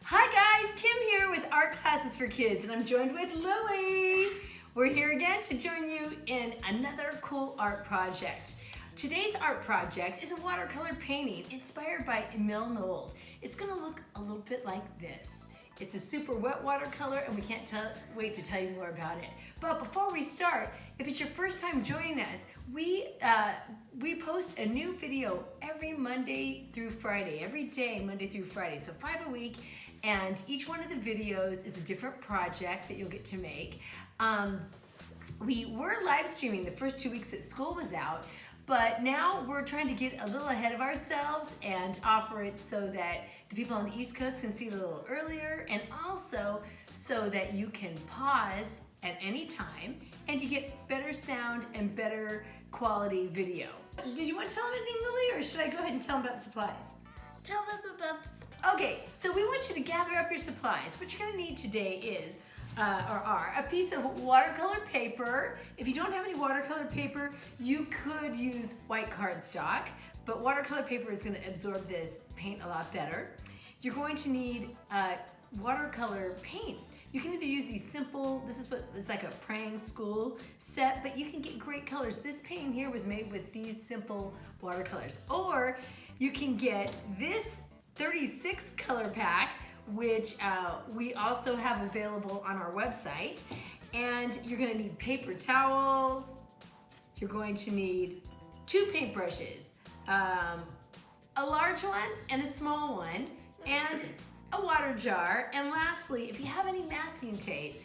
Hi guys, Kim here with Art Classes for Kids, and I'm joined with Lily. We're here again to join you in another cool art project. Today's art project is a watercolor painting inspired by Emil Nolde. It's gonna look a little bit like this. It's a super wet watercolor and we can't wait to tell you more about it. But before we start, if it's your first time joining us, we post a new video every Monday through Friday, every day, Monday through Friday, so 5 a week, and each one of the videos is a different project that you'll get to make. We were live streaming the first 2 weeks that school was out, but now we're trying to get a little ahead of ourselves and offer it so that the people on the East Coast can see it a little earlier, and also so that you can pause at any time and you get better sound and better quality video. Did you want to tell them anything, Lily, or should I go ahead and tell them about the supplies? Tell them about the supplies. Okay, so we want you to gather up your supplies. What you're going to need today is a piece of watercolor paper. If you don't have any watercolor paper, you could use white cardstock, but watercolor paper is going to absorb this paint a lot better. You're going to need watercolor paints. You can either use these simple, it's like a praying school set, but you can get great colors. This painting here was made with these simple watercolors. Or you can get this 36 color pack, which we also have available on our website. And you're gonna need paper towels. You're going to need 2 paintbrushes, a large one and a small one, and a water jar. And lastly, if you have any masking tape,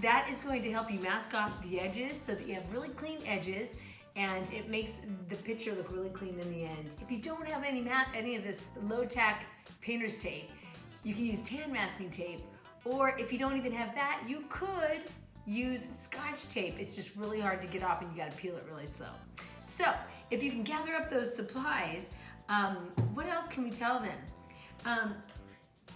that is going to help you mask off the edges so that you have really clean edges, and it makes the picture look really clean in the end. If you don't have any of this low-tack painter's tape, you can use tan masking tape, or if you don't even have that, you could use Scotch tape. It's just really hard to get off and you gotta peel it really slow. So, if you can gather up those supplies, what else can we tell them?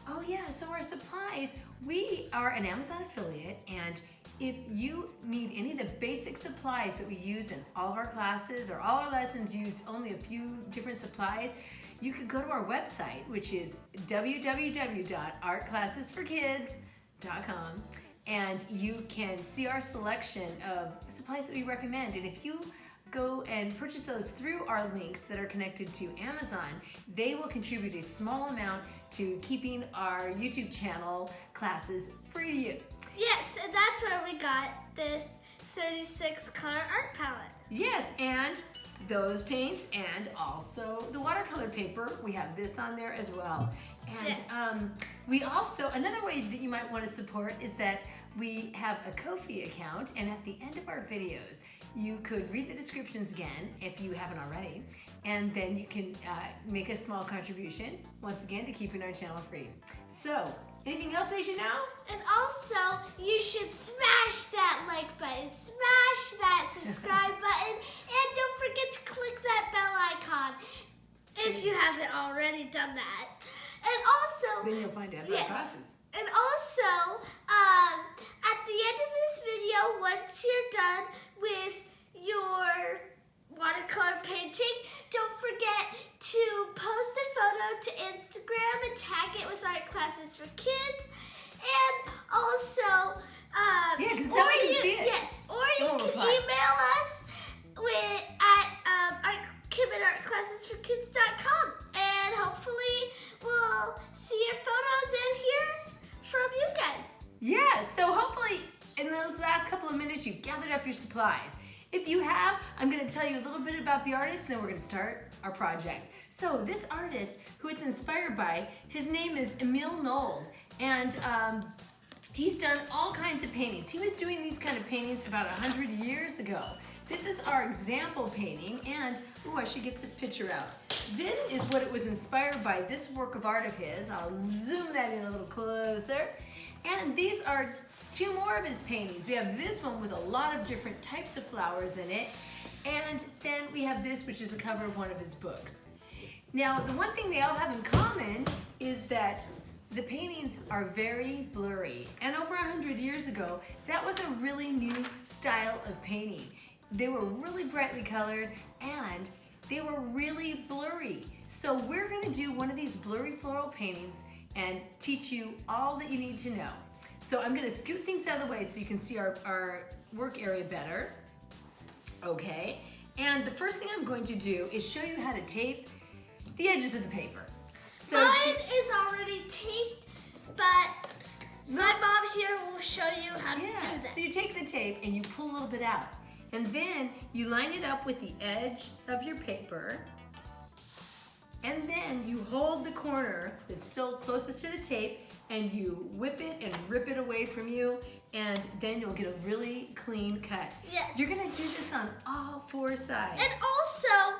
Oh yeah, so our supplies, we are an Amazon affiliate, and if you need any of the basic supplies that we use in all of our classes, or all our lessons use only a few different supplies, you could go to our website, which is www.artclassesforkids.com, and you can see our selection of supplies that we recommend. And if you go and purchase those through our links that are connected to Amazon, they will contribute a small amount to keeping our YouTube channel classes free to you. Yes, and that's where we got this 36 color art palette. Yes, and those paints and also the watercolor paper. We have this on there as well. And yes. We also, another way that you might want to support is that we have a Ko-fi account, and at the end of our videos, you could read the descriptions again if you haven't already, and then you can make a small contribution, once again, to keeping our channel free. So, anything else they should know? And also, you should smash that like button, smash that subscribe button, and don't forget to click that bell icon if you haven't already done that. And also, then you'll find out about classes. And also, at the end of this video, once you're done with your watercolor painting, don't forget to post a photo to Instagram and tag it with Art Classes for Kids. And also, yeah, because somebody can see it. Yes, or you can email us at kim@artclassesforkids.com, and hopefully we'll see your photos and hear from you guys. Yeah, so hopefully in those last couple of minutes you've gathered up your supplies. If you have, I'm going to tell you a little bit about the artist, and then we're going to start our project. So this artist, who it's inspired by, his name is Emil Nolde, and he's done all kinds of paintings. He was doing these kind of paintings about 100 years ago. This is our example painting, and I should get this picture out. This is what it was inspired by, this work of art of his. I'll zoom that in a little closer. And these are 2 more of his paintings. We have this one with a lot of different types of flowers in it. And then we have this, which is the cover of one of his books. Now, the one thing they all have in common is that the paintings are very blurry. And over 100 years ago, that was a really new style of painting. They were really brightly colored, and they were really blurry. So we're gonna do one of these blurry floral paintings and teach you all that you need to know. So I'm gonna scoot things out of the way so you can see our work area better. Okay, and the first thing I'm going to do is show you how to tape the edges of the paper. So mine is already taped, but my mom here will show you how to do that. So you take the tape and you pull a little bit out. And then you line it up with the edge of your paper. And then you hold the corner that's still closest to the tape and you whip it and rip it away from you, and then you'll get a really clean cut. Yes. You're gonna do this on all 4 sides. And also,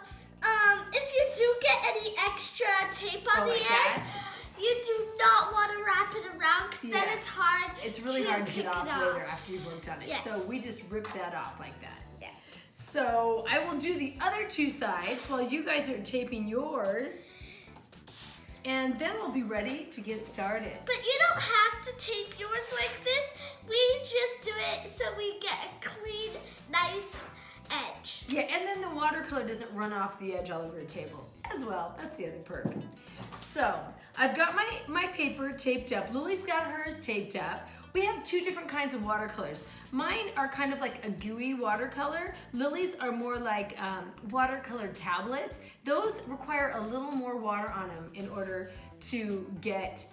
if you do get any extra tape on the end, you do not want to wrap it around because then it's hard. It's really hard to get off later after you've worked on it. Yes. So we just rip that off like that. Yes. So I will do the other 2 sides while you guys are taping yours. And then we'll be ready to get started. But you don't have to tape yours like this. We just do it so we get a clean, nice edge. Yeah, and then the watercolor doesn't run off the edge all over the table as well. That's the other perk. So I've got my paper taped up. Lily's got hers taped up. We have 2 different kinds of watercolors. Mine are kind of like a gooey watercolor. Lily's are more like watercolor tablets. Those require a little more water on them in order to get,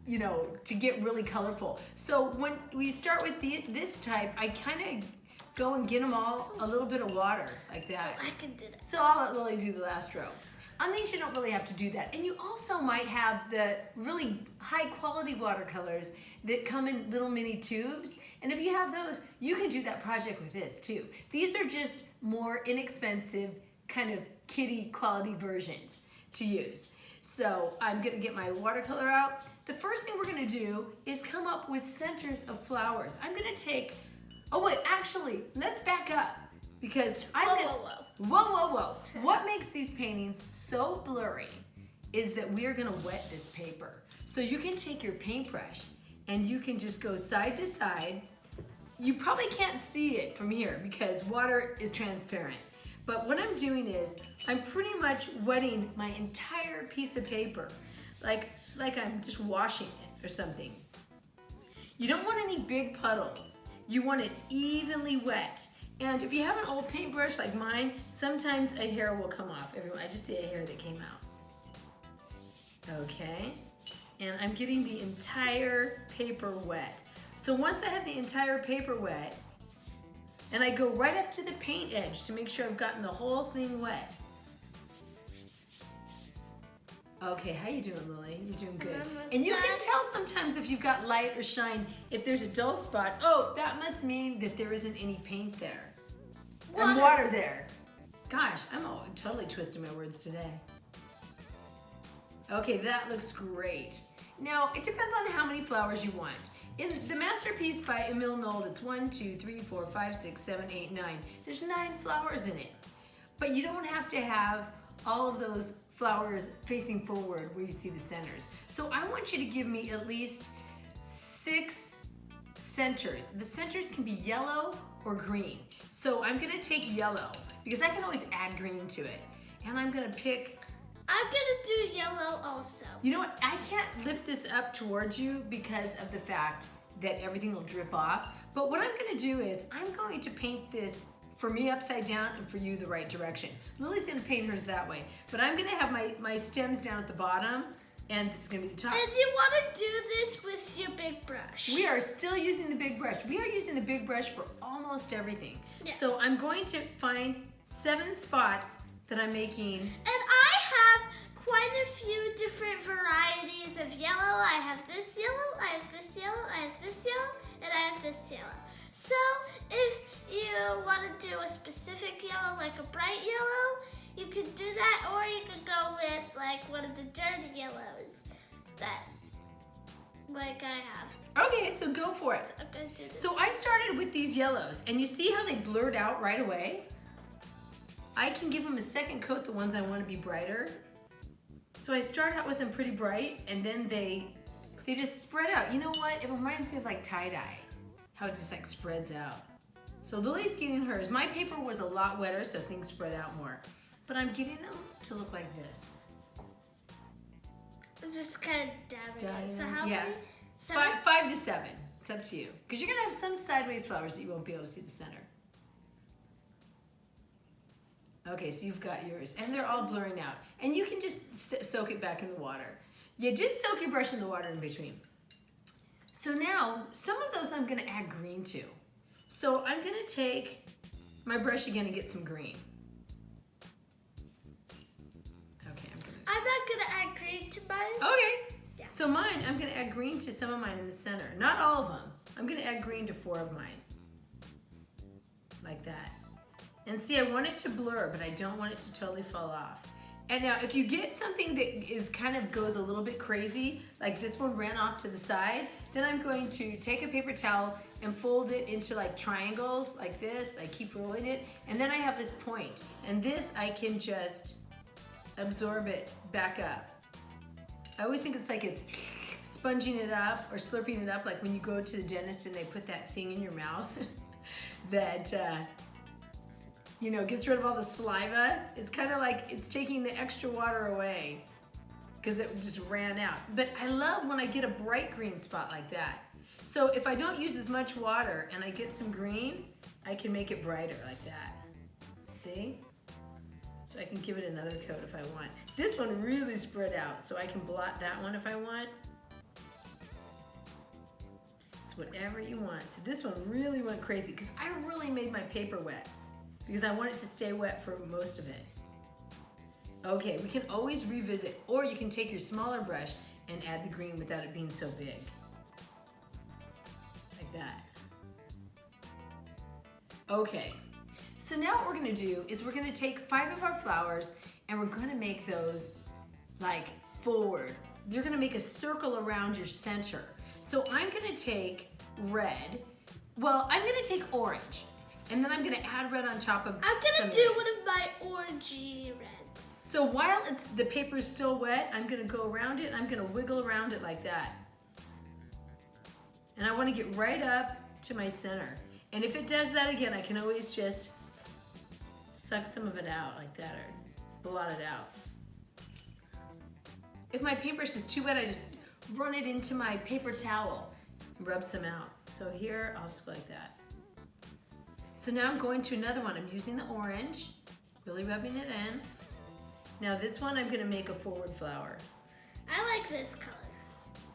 to get really colorful. So when we start with this type, I kind of go and get them all a little bit of water like that. I can do that. So I'll let Lily do the last row. On these, you don't really have to do that. And you also might have the really high quality watercolors that come in little mini tubes. And if you have those, you can do that project with this too. These are just more inexpensive, kind of kiddie quality versions to use. So I'm gonna get my watercolor out. The first thing we're gonna do is come up with centers of flowers. I'm gonna take, oh wait, actually, let's back up because Whoa. What makes these paintings so blurry is that we are gonna wet this paper. So you can take your paintbrush and you can just go side to side. You probably can't see it from here because water is transparent. But what I'm doing is I'm pretty much wetting my entire piece of paper, like I'm just washing it or something. You don't want any big puddles. You want it evenly wet. And if you have an old paintbrush like mine, sometimes a hair will come off. I just see a hair that came out. Okay, and I'm getting the entire paper wet. So once I have the entire paper wet, and I go right up to the paint edge to make sure I've gotten the whole thing wet. Okay, how you doing, Lily? You're doing good. And you can tell sometimes if you've got light or shine, if there's a dull spot, oh, that must mean that there isn't any paint there. And water there. Gosh, I'm totally twisting my words today. Okay, that looks great. Now, it depends on how many flowers you want. In the masterpiece by Emil Nolde, it's 1, 2, 3, 4, 5, 6, 7, 8, 9. There's 9 flowers in it. But you don't have to have all of those flowers facing forward where you see the centers. So I want you to give me at least 6 centers. The centers can be yellow or green. So I'm gonna take yellow because I can always add green to it. And I'm gonna pick... I'm gonna do yellow also. You know what, I can't lift this up towards you because of the fact that everything will drip off. But what I'm gonna do is I'm going to paint this for me upside down and for you the right direction. Lily's gonna paint hers that way. But I'm gonna have my stems down at the bottom and this is gonna be the top. And you wanna do this with your big brush. We are still using the big brush. We are using the big brush for almost everything. Yes. So I'm going to find 7 spots that I'm making. And I have quite a few different varieties of yellow. I have this yellow, I have this yellow, I have this yellow, and I have this yellow. So if you want to do a specific yellow, like a bright yellow, you can do that, or you can go with like one of the dirty yellows that like I have. Okay, so go for it. So I'm gonna do this. So I started with these yellows, and you see how they blurred out right away? I can give them a second coat, the ones I want to be brighter. So I start out with them pretty bright, and then they just spread out. You know what? It reminds me of like tie-dye, how it just like spreads out. So Lily's getting hers. My paper was a lot wetter, so things spread out more. But I'm getting them to look like this. I'm just kind of dabbing it. So Dabbing, how yeah. many? 7? 5 to 7. It's up to you. Because you're going to have some sideways flowers that you won't be able to see the center. Okay, so you've got yours. And they're all blurring out. And you can just soak it back in the water. Yeah, just soak your brush in the water in between. So now, some of those I'm going to add green to. So I'm going to take my brush again and get some green. Okay, I'm not going to add green to mine. Okay. Yeah. So mine, I'm going to add green to some of mine in the center. Not all of them. I'm going to add green to 4 of mine. Like that. And see, I want it to blur, but I don't want it to totally fall off. And now, if you get something that is kind of goes a little bit crazy, like this one ran off to the side, then I'm going to take a paper towel and fold it into like triangles like this. I keep rolling it, and then I have this point. And this, I can just absorb it back up. I always think it's like it's sponging it up or slurping it up, like when you go to the dentist and they put that thing in your mouth that, you know, gets rid of all the saliva. It's kind of like it's taking the extra water away because it just ran out. But I love when I get a bright green spot like that. So if I don't use as much water and I get some green, I can make it brighter like that. See? So I can give it another coat if I want. This one really spread out, so I can blot that one if I want. It's whatever you want. So this one really went crazy because I really made my paper wet, because I want it to stay wet for most of it. Okay, we can always revisit, or you can take your smaller brush and add the green without it being so big. Like that. Okay, so now what we're gonna do is we're gonna take 5 of our flowers and we're gonna make those like forward. You're gonna make a circle around your center. So I'm gonna take red, well, I'm gonna take orange. And then I'm gonna add red on top of I'm gonna some do reds. one of my orangey reds. So while the paper's still wet, I'm gonna go around it and I'm gonna wiggle around it like that. And I wanna get right up to my center. And if it does that again, I can always just suck some of it out like that or blot it out. If my paintbrush is too wet, I just run it into my paper towel and rub some out. So here, I'll just go like that. So now I'm going to another one. I'm using the orange, really rubbing it in. Now this one, I'm gonna make a forward flower. I like this color.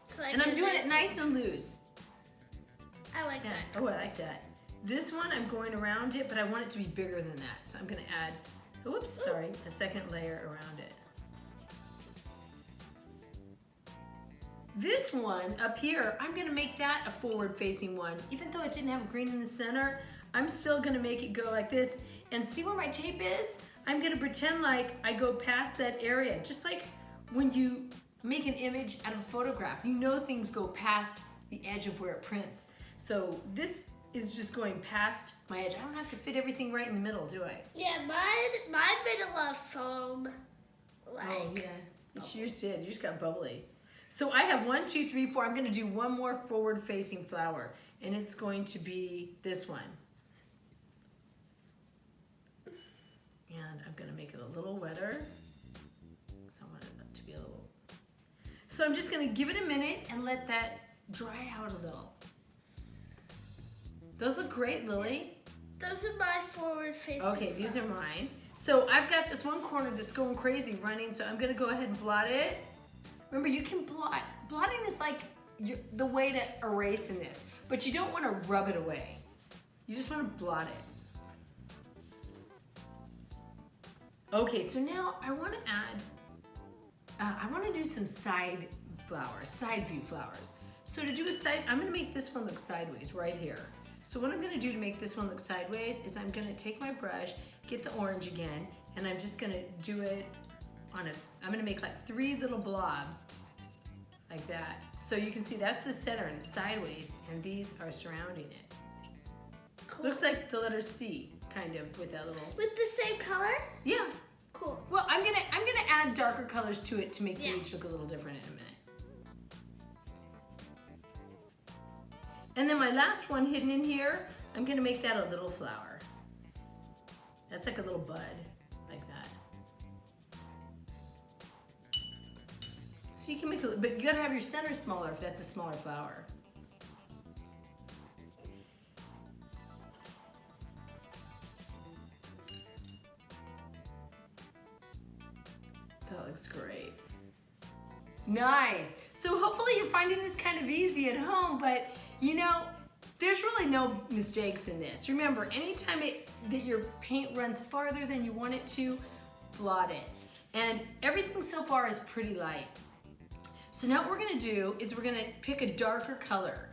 It's like And I'm doing it nice and loose. I like that. Oh, I like that. This one, I'm going around it, but I want it to be bigger than that. So I'm gonna add, oops, sorry, a second layer around it. This one up here, I'm gonna make that a forward facing one. Even though it didn't have green in the center, I'm still gonna make it go like this. And see where my tape is? I'm gonna pretend like I go past that area. Just like when you make an image out of a photograph, you know things go past the edge of where it prints. So this is just going past my edge. I don't have to fit everything right in the middle, do I? Yeah, mine made a lot of foam. Like, Oh yeah, yours did. You just got bubbly. So I have 1, 2, 3, 4. I'm gonna do one more forward facing flower, and it's going to be this one. And I'm gonna make it a little wetter, because I want it to be a little. So I'm just gonna give it a minute and let that dry out a little. Those look great, Lily. Those are my forward facing. Okay, these are mine. So I've got this one corner that's going crazy running, so I'm gonna go ahead and blot it. Remember, you can blot. Blotting is like the way to erase in this, but you don't want to rub it away. You just want to blot it. Okay, so now I want to add, I want to do some side flowers, side view flowers. So to do a side, I'm going to make this one look sideways right here. So what I'm going to do to make this one look sideways is I'm going to take my brush, get the orange again, and I'm just going to do it on I'm gonna make like 3 little blobs like that. So you can see that's the center and it's sideways, and these are surrounding it. Cool. Looks like the letter C, kind of, with that little. With the same color? Yeah. Cool. Well, I'm gonna add darker colors to it to make them each look a little different in a minute. And then my last one hidden in here, I'm gonna make that a little flower. That's like a little bud, like that. So you can make it, but you gotta have your center smaller if that's a smaller flower. That looks great. Nice. So hopefully you're finding this kind of easy at home, but you know, there's really no mistakes in this. Remember, anytime that your paint runs farther than you want it to, blot it. And everything so far is pretty light. So now what we're gonna do is we're gonna pick a darker color.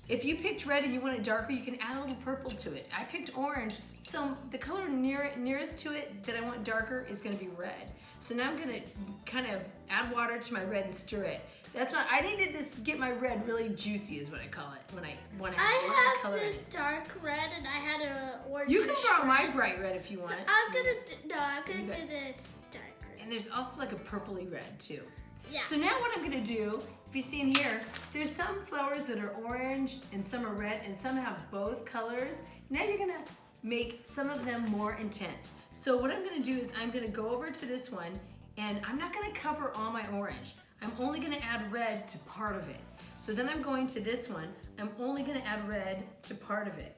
If you picked red and you want it darker, you can add a little purple to it. I picked orange, so the color nearest to it that I want darker is gonna be red. So now I'm gonna kind of add water to my red and stir it. That's why I needed this, get my red really juicy is what I call it when I want to I color have this in. dark red and I had an orange. You can borrow my bright red if you want. So I'm gonna do this dark red. And there's also like a purpley red too. Yeah. So now what I'm gonna do, if you see in here, there's some flowers that are orange and some are red and some have both colors. Now you're gonna make some of them more intense. So what I'm gonna do is I'm gonna go over to this one and I'm not gonna cover all my orange. I'm only gonna add red to part of it. So then I'm going to this one, I'm only gonna add red to part of it.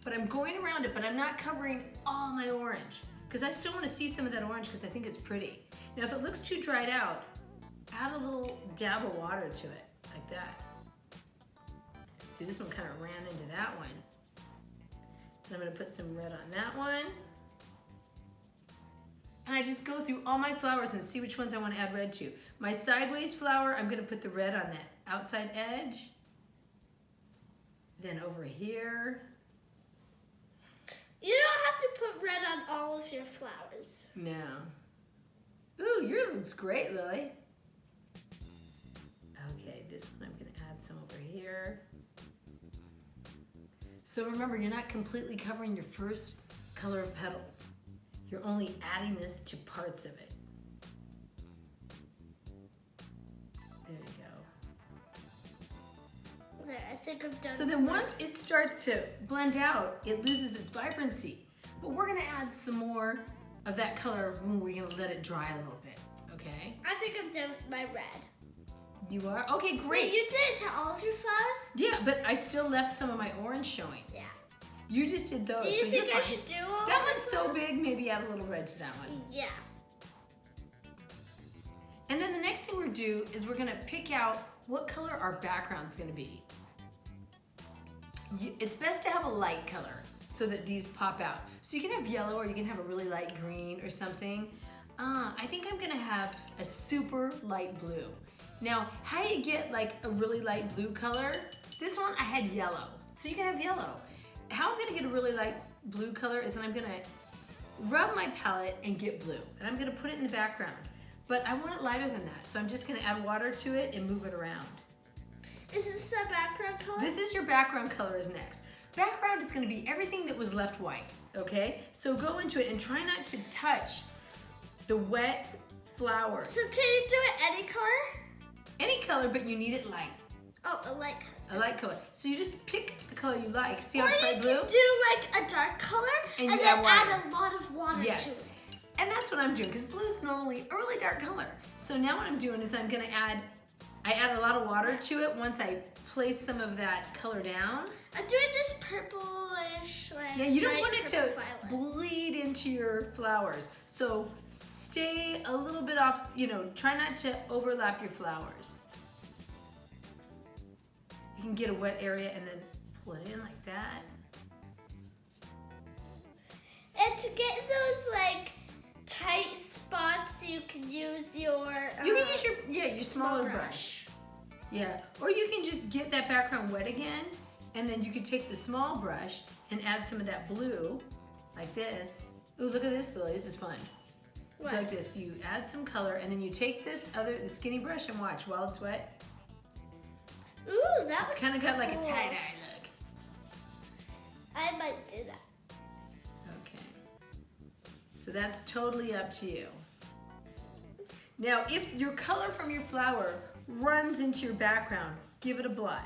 But I'm going around it, but I'm not covering all my orange because I still wanna see some of that orange because I think it's pretty. Now if it looks too dried out, add a little dab of water to it, like that. See, this one kind of ran into that one. Then I'm gonna put some red on that one. And I just go through all my flowers and see which ones I want to add red to. My sideways flower, I'm gonna put the red on that outside edge. Then over here. You don't have to put red on all of your flowers. No. Ooh, yours looks great, Lily. Okay, this one I'm gonna add some over here. So remember, you're not completely covering your first color of petals. You're only adding this to parts of it. There you go. There, I think I'm done. So then once it starts to blend out, it loses its vibrancy. But we're gonna add some more of that color when we're gonna let it dry a little bit, okay? I think I'm done with my red. You are? Okay, great. Wait, you did it to all of your flowers? Yeah, but I still left some of my orange showing. Yeah. You just did those. Do you so think you're I fine. should do all That of one's the so flowers? big, maybe add a little red to that one. Yeah. And then the next thing we're do is we're gonna pick out what color our background's gonna be. It's best to have a light color so that these pop out. So you can have yellow or you can have a really light green or something. I think I'm gonna have a super light blue. Now, how you get like a really light blue color? This one I had yellow, so you can have yellow. How I'm gonna get a really light blue color is that I'm gonna rub my palette and get blue, and I'm gonna put it in the background. But I want it lighter than that, so I'm just gonna add water to it and move it around. Is this the background color? This is your background color is next. Background is gonna be everything that was left white, okay? So go into it and try not to touch the wet flowers. So can you do it any color? Any color, but you need it light. Oh, a light color. A light color. So you just pick the color you like. See Or how it's you bright blue? can do like a dark color And and you then add water. add a lot of water Yes. to it. And that's what I'm doing, because blue is normally a really dark color. So now what I'm doing is I'm gonna add a lot of water to it once I place some of that color down. I'm doing this purplish, like Yeah, you don't light want it to purple violet. bleed into your flowers. So stay a little bit off, try not to overlap your flowers. You can get a wet area and then pull it in like that. And to get those like tight spots, you can use your You can use your smaller brush. Yeah, or you can just get that background wet again, and then you can take the small brush and add some of that blue, like this. Ooh, look at this, Lily, this is fun. What? Like this, you add some color, and then you take the skinny brush and watch while it's wet. Ooh, that It's kind of got like a tie-dye look. I might do that. Okay. So that's totally up to you. Now, if your color from your flower runs into your background, give it a blot.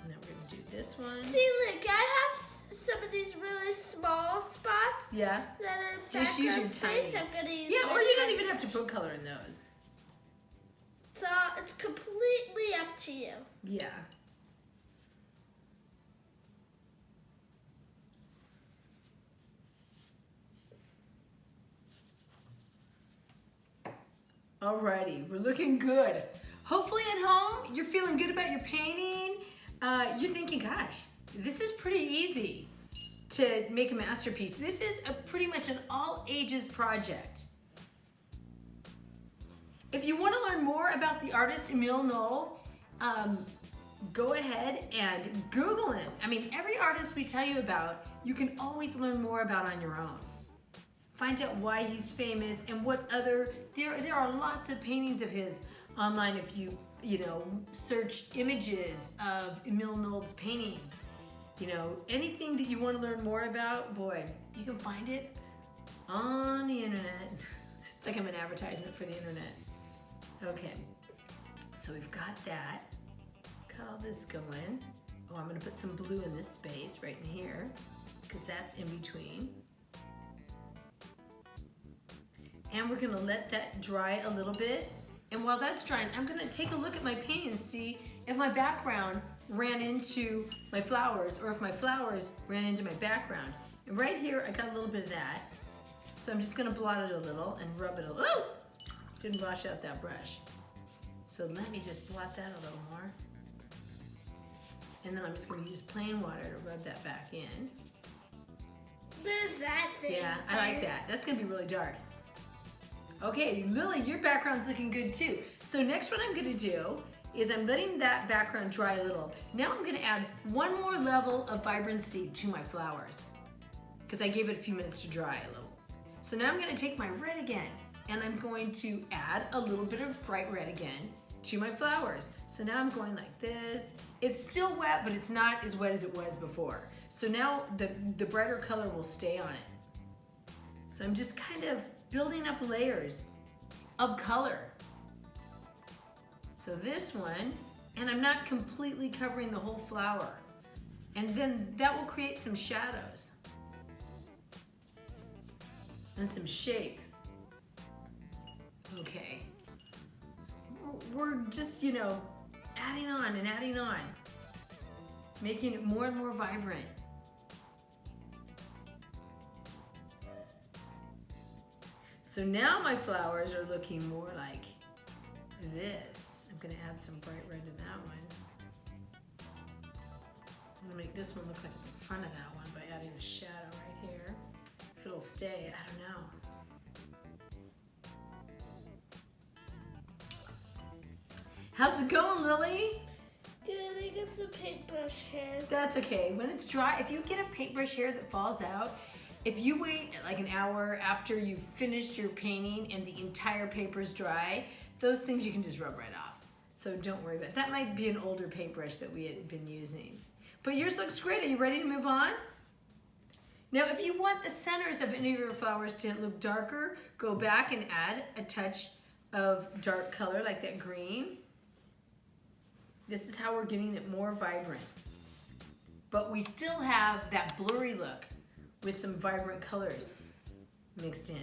And then we're gonna do this one. See, look, I have some of these really small spots Yeah. that are Just use your space, tiny. I'm gonna use Yeah, my or you don't tiny. even have to put color in those. So it's completely up to you. Yeah. Alrighty, we're looking good. Hopefully at home, you're feeling good about your painting. You're thinking, gosh, this is pretty easy to make a masterpiece. This is pretty much an all ages project. If you want to learn more about the artist Emil Nolde, go ahead and Google him. I mean, every artist we tell you about, you can always learn more about on your own. Find out why he's famous and what other, there are lots of paintings of his online if you search images of Emil Nolde's paintings. Anything that you want to learn more about, boy, you can find it on the internet. It's like I'm an advertisement for the internet. Okay, so we've got that. Got all this going. Oh, I'm gonna put some blue in this space right in here because that's in between. And we're gonna let that dry a little bit. And while that's drying, I'm gonna take a look at my painting and see if my background ran into my flowers or if my flowers ran into my background. And right here, I got a little bit of that. So I'm just gonna blot it a little and rub it a little. Ooh! Didn't wash out that brush. So let me just blot that a little more. And then I'm just gonna use plain water to rub that back in. There's that thing. Yeah, I like that. That's gonna be really dark. Okay, Lily, your background's looking good too. So next what I'm gonna do is I'm letting that background dry a little. Now I'm gonna add one more level of vibrancy to my flowers because I gave it a few minutes to dry a little. So now I'm gonna take my red again and I'm going to add a little bit of bright red again to my flowers. So now I'm going like this. It's still wet, but it's not as wet as it was before. So now the brighter color will stay on it. So I'm just kind of building up layers of color. So this one, and I'm not completely covering the whole flower. And then that will create some shadows and some shape. Okay. We're just, adding on and adding on, making it more and more vibrant. So now my flowers are looking more like this. I'm gonna add some bright red to that one. I'm gonna make this one look like it's in front of that one by adding a shadow right here. If it'll stay, I don't know. How's it going, Lily? Good, I got some paintbrush hairs. That's okay. When it's dry, if you get a paintbrush hair that falls out, if you wait like an hour after you've finished your painting and the entire paper's dry, those things you can just rub right off. So don't worry about it. That might be an older paintbrush that we had been using. But yours looks great. Are you ready to move on? Now, if you want the centers of any of your flowers to look darker, go back and add a touch of dark color like that green. This is how we're getting it more vibrant. But we still have that blurry look with some vibrant colors mixed in.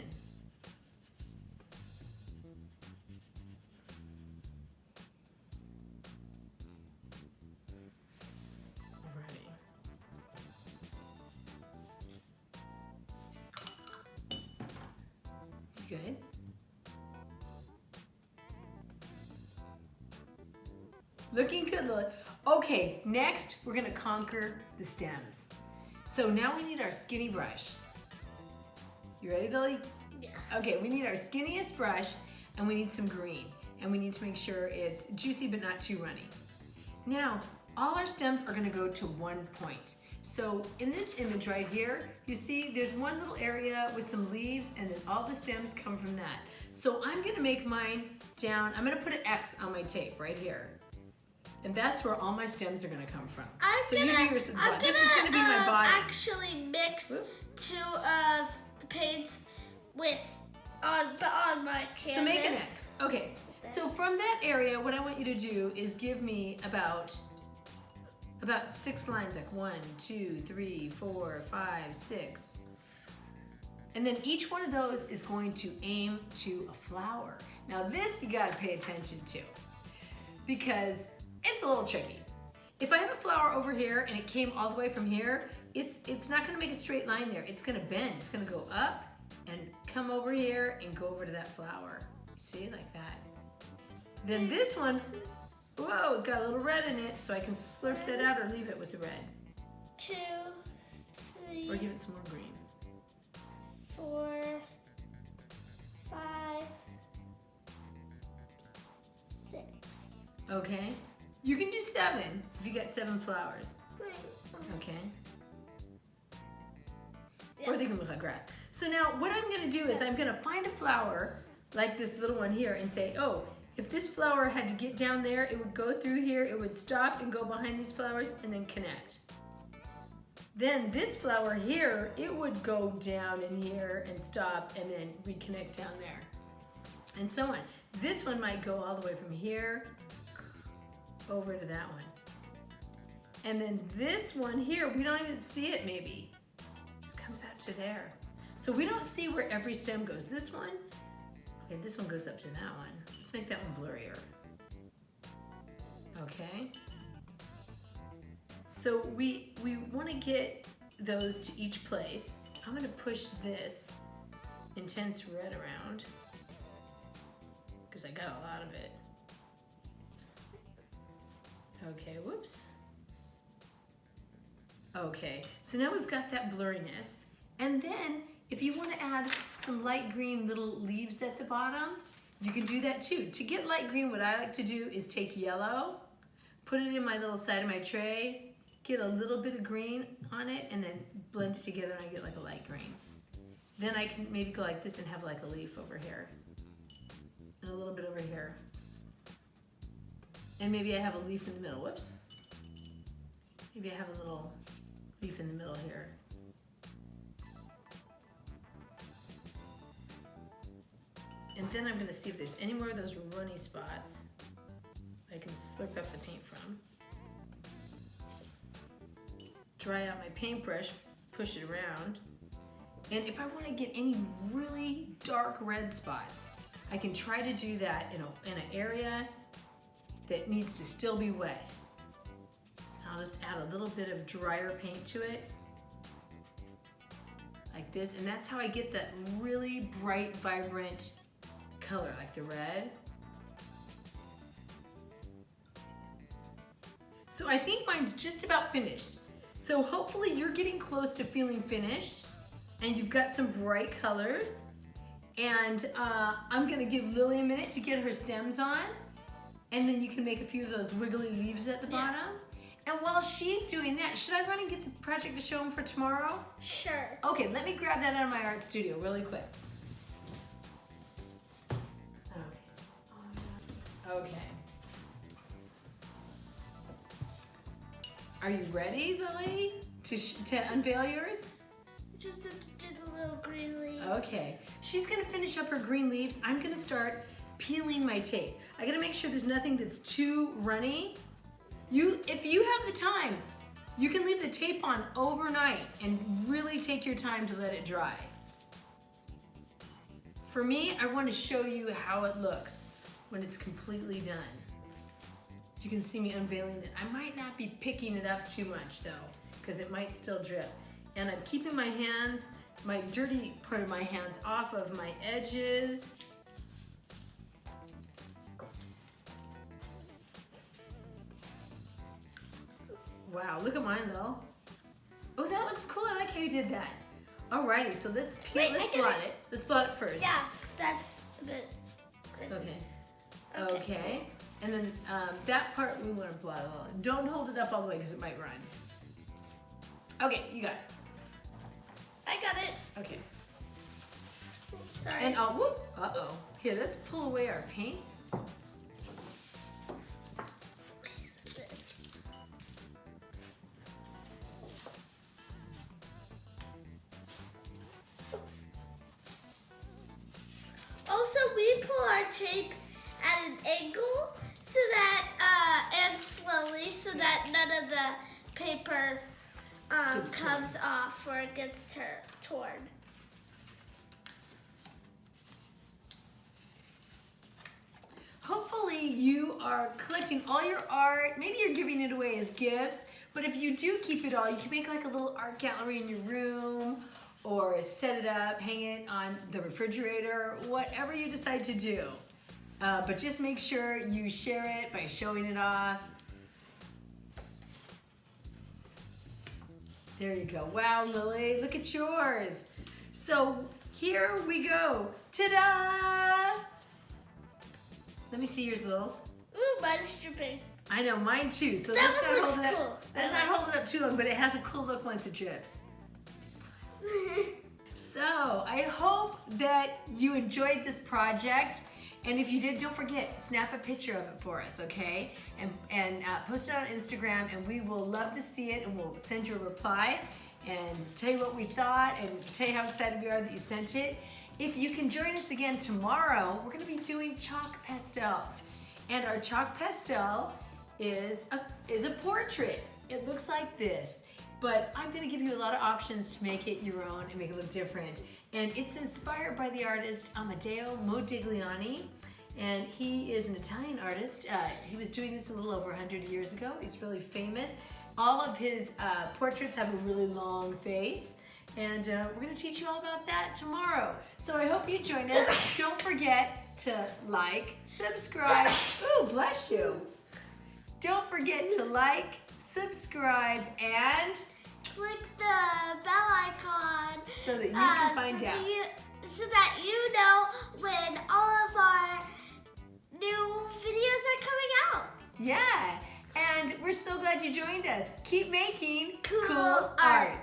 Alrighty. Good. Looking good, Lily. Okay, next we're gonna conquer the stems. So now we need our skinny brush. You ready, Lily? Yeah. Okay, we need our skinniest brush and we need some green. And we need to make sure it's juicy but not too runny. Now, all our stems are gonna go to one point. So in this image right here, you see there's one little area with some leaves and then all the stems come from that. So I'm gonna make mine down, I'm gonna put an X on my tape right here. And that's where all my stems are gonna come from. This is gonna be my body. Actually mix two of the paints on my canvas. So make an X. Okay. So from that area, what I want you to do is give me about about 6 lines, like 1, 2, 3, 4, 5, 6. And then each one of those is going to aim to a flower. Now this you gotta pay attention to because it's a little tricky. If I have a flower over here and it came all the way from here, it's not gonna make a straight line there. It's gonna bend. It's gonna go up and come over here and go over to that flower. See, like that. Then this one, whoa, it got a little red in it, so I can slurp that out or leave it with the red. 2, 3, Or give it some more green. 4, 5, 6. Okay. You can do 7 if you got 7 flowers. Okay. Yeah. Or they can look like grass. So now what I'm gonna do is I'm gonna find a flower like this little one here and say, oh, if this flower had to get down there, it would go through here, it would stop and go behind these flowers and then connect. Then this flower here, it would go down in here and stop and then reconnect down there. And so on. This one might go all the way from here over to that one. And then this one here, we don't even see it maybe. It just comes out to there. So we don't see where every stem goes. This one, okay, this one goes up to that one. Let's make that one blurrier. Okay. So we want to get those to each place. I'm going to push this intense red around because I got a lot of it. Okay, whoops. Okay, so now we've got that blurriness. And then if you want to add some light green little leaves at the bottom, you can do that too. To get light green, what I like to do is take yellow, put it in my little side of my tray, get a little bit of green on it, and then blend it together and I get like a light green. Then I can maybe go like this and have like a leaf over here. And a little bit over here. And maybe I have a leaf in the middle, whoops. Maybe I have a little leaf in the middle here. And then I'm gonna see if there's any more of those runny spots I can slurp up the paint from. Dry out my paintbrush, push it around. And if I wanna get any really dark red spots, I can try to do that in an area that needs to still be wet. I'll just add a little bit of drier paint to it, like this, and that's how I get that really bright, vibrant color, like the red. So I think mine's just about finished. So hopefully you're getting close to feeling finished, and you've got some bright colors. And I'm gonna give Lily a minute to get her stems on, and then you can make a few of those wiggly leaves at the bottom. And while she's doing that, should I run and get the project to show them for tomorrow? Sure. Okay, let me grab that out of my art studio really quick. Okay. Are you ready, Lily, to unveil yours? Just have to do the little green leaves. Okay. She's gonna finish up her green leaves. I'm gonna start peeling my tape. I gotta make sure there's nothing that's too runny. If you have the time, you can leave the tape on overnight and really take your time to let it dry. For me, I want to show you how it looks when it's completely done. You can see me unveiling it. I might not be picking it up too much though, because it might still drip. And I'm keeping my hands, my dirty part of my hands off of my edges. Wow, look at mine though. Oh, that looks cool. I like how you did that. Alrighty, so let's peel. Let's blot it. Let's blot it first. Yeah, because that's a bit crazy. Okay. Okay. And then that part we want to blot a little. Don't hold it up all the way because it might run. Okay, you got it. I got it. Okay. Sorry. And I'll whoop. Uh-oh. Here, let's pull away our paints. Also, we pull our tape at an angle so that, and slowly, so that none of the paper comes off or it gets torn. Hopefully you are collecting all your art. Maybe you're giving it away as gifts, but if you do keep it all, you can make like a little art gallery in your room or set it up, hang it on the refrigerator, whatever you decide to do. But just make sure you share it by showing it off. There you go. Wow, Lily, look at yours. So here we go. Ta-da! Let me see yours, Lils. Ooh, mine's dripping. I know, mine too. So That let's one not looks hold it cool. up. Let's not hold it up too long, but it has a cool look once it drips. So I hope that you enjoyed this project. And if you did, don't forget, snap a picture of it for us, okay? And post it on Instagram, and we will love to see it, and we'll send you a reply and tell you what we thought and tell you how excited we are that you sent it. If you can join us again tomorrow, we're gonna be doing chalk pastels. And our chalk pastel is a portrait. It looks like this. But I'm gonna give you a lot of options to make it your own and make it look different. And it's inspired by the artist Amedeo Modigliani. And he is an Italian artist. He was doing this a little over 100 years ago. He's really famous. All of his portraits have a really long face. And we're gonna teach you all about that tomorrow. So I hope you join us. Don't forget to like, subscribe. Ooh, bless you. Don't forget to like, subscribe, and click the bell icon so that you can find out. So that you know when all of our new videos are coming out. Yeah, and we're so glad you joined us. Keep making Cool cool art. art.